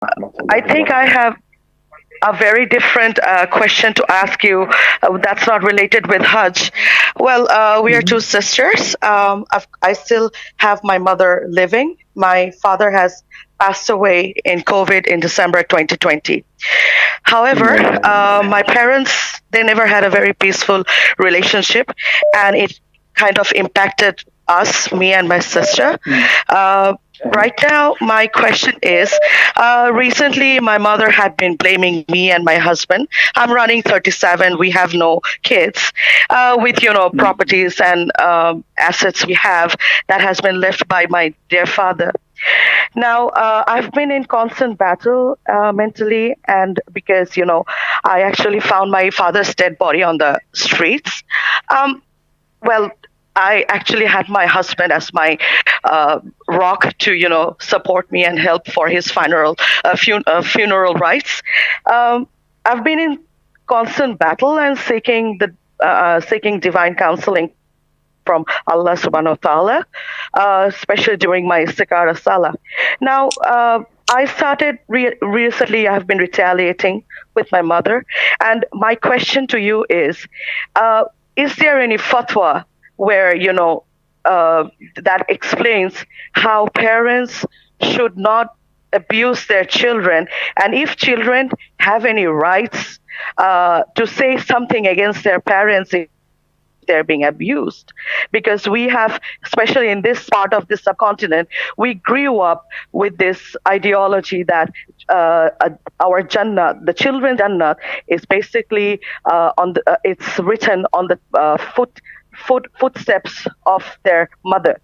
I think I have a very different question to ask you that's not related with Hajj. Well, we are two Mhm. sisters. I still have my mother living. My father has passed away in COVID in December 2020. However, Inna lillahi wa inna ilaihi my raji'un. parents, they never had a very peaceful relationship, and it kind of impacted us, me and my sister. Mm. Uh, Okay. right now, my question is recently, my mother had been blaming me and my husband. I'm running 37, we have no kids, with, Mm. properties and assets we have that has been left by my dear father. Now, I've been in constant battle mentally, and because, I actually found my father's dead body on the streets. Um, well, I actually had my husband as my rock to, support me and help for his funeral rites. Um, I've been in constant battle and seeking divine counseling from Allah subhanahu wa ta'ala, especially during my Sikara Salah. Now, I started recently, I've been retaliating with my mother. And my question to you uh, is there any fatwa where, that explains how parents should not abuse their children? And if children have any rights to say something against their parents if they're being abused, because we have, especially in this part of the subcontinent, we grew up with this ideology that our Jannah, the children's Jannah, is basically it's written on the footsteps of their mother.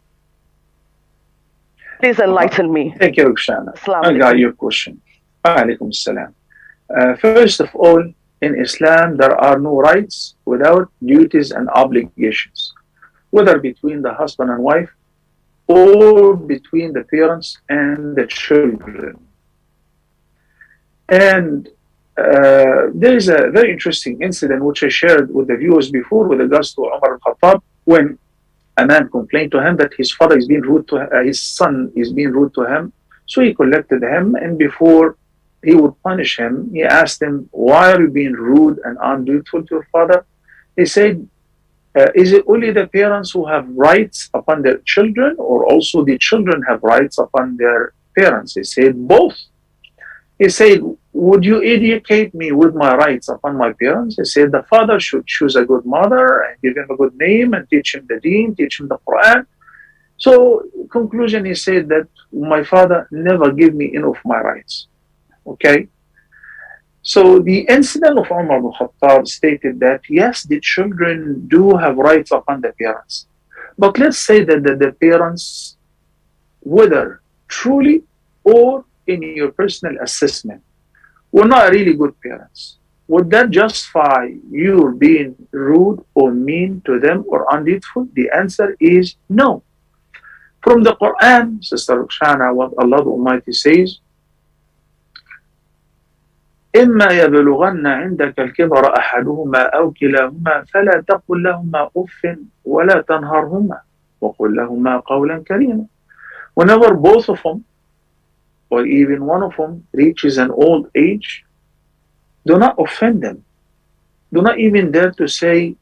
Please Uh-huh. enlighten me. Thank you, Roxana. Assalamu I got alaikum. your question. Alaikum salam. First of all, in Islam, there are no rights without duties and obligations, whether between the husband and wife or between the parents and the children. And there is a very interesting incident which I shared with the viewers before with regards to Umar al-Khattab when a man complained to him that his father is being rude to his son is being rude to him. So he collected him, and before he would punish him, he asked him, "Why are you being rude and undutiful to your father?" He said, "Is it only the parents who have rights upon their children, or also the children have rights upon their parents?" He said, "Both." He said, "Would you educate me with my rights upon my parents?" He said, "The father should choose a good mother and give him a good name and teach him the deen, teach him the Quran." So, conclusion, he said that my father never gave me enough my rights. Okay. So the incident of Umar ibn Khattab stated that yes, the children do have rights upon the parents. But let's say that the parents, whether truly or in your personal assessment, were not really good parents. Would that justify you being rude or mean to them or undutiful? The answer is no. From the Quran, Sister Rukhsana, what Allah the Almighty says, إما يبلغن عندك الكبر أحدهما أو كلاهما فلا تقل لهما أف ولا تنهرهما وقل لهما قولا كريما. Whenever both of them or even one of them reaches an old age, do not offend them. Do not even dare to say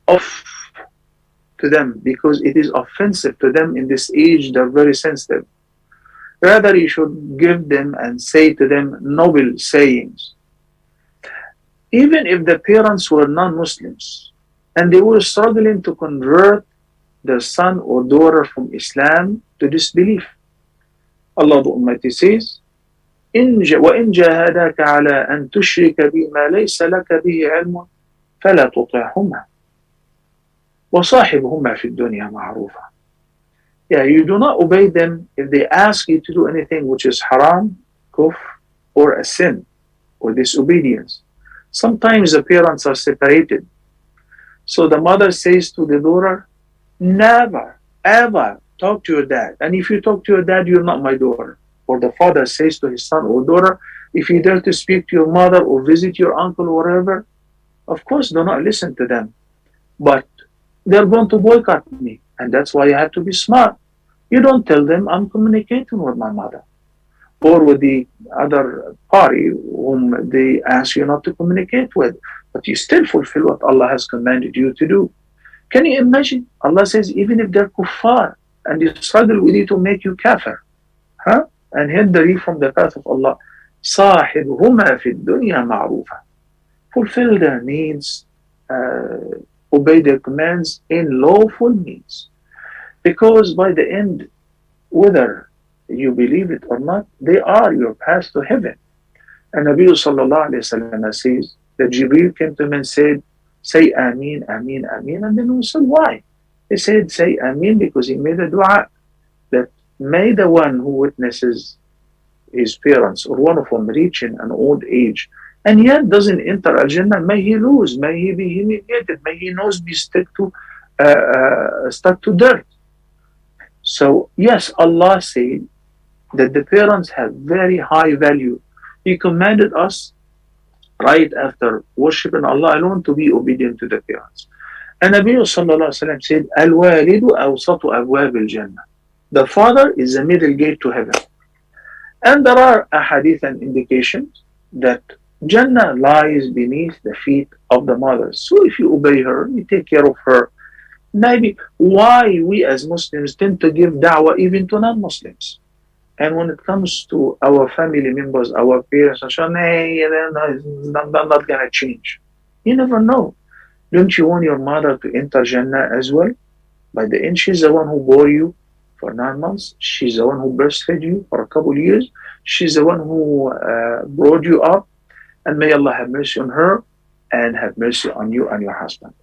off to them because it is offensive to them in this age. They're very sensitive. Rather, you should give them and say to them noble sayings. Even if the parents were non Muslims and they were struggling to convert their son or daughter from Islam to disbelief, Allah the Almighty says, وإن جاهداك على أن تشرك بما ليس لك به علم فلا تطعهما وصاحبهما في الدنيا معروفا. Yeah, you do not obey them if they ask you to do anything which is haram, kufr, or a sin, or disobedience. Sometimes the parents are separated. So the mother says to the daughter, never, ever talk to your dad. And if you talk to your dad, you're not my daughter. Or the father says to his son or daughter, if you dare to speak to your mother or visit your uncle or wherever, of course, do not listen to them. But they're going to boycott me. And that's why you have to be smart. You don't tell them I'm communicating with my mother. or with the other party whom they ask you not to communicate with, but you still fulfill what Allah has commanded you to do. Can you imagine? Allah says, even if they're kuffar and they struggle with you to make you kafir, huh? And hinder you from the path of Allah, صاحبهما في الدنيا معروفا. Fulfill their needs, obey their commands in lawful means. Because by the end, whether you believe it or not, they are your path to heaven. And Nabi sallallahu alayhi wa sallam says that Jibreel came to him and said, say Ameen, Ameen, Ameen. And then we said, why? He said, say Ameen because he made a dua that may the one who witnesses his parents or one of them reaching an old age and yet doesn't enter Al-Jannah, may he lose, may he be humiliated, may his nose be stuck to dirt. So yes, Allah said that the parents have very high value. He commanded us right after worshiping Allah alone to be obedient to the parents. And Nabi sallallahu alaihi wasallam said, "Al-walidu awsatu abwab al-Jannah." The father is the middle gate to heaven. And there are ahadith and indications that Jannah lies beneath the feet of the mother. So if you obey her, you take care of her. Maybe why we as Muslims tend to give da'wah even to non-Muslims. And when it comes to our family members, our parents, hey, it's not going to change. You never know. Don't you want your mother to enter Jannah as well? By the end, she's the one who bore you for 9 months. She's the one who breastfed you for a couple of years. She's the one who brought you up. And may Allah have mercy on her and have mercy on you and your husband.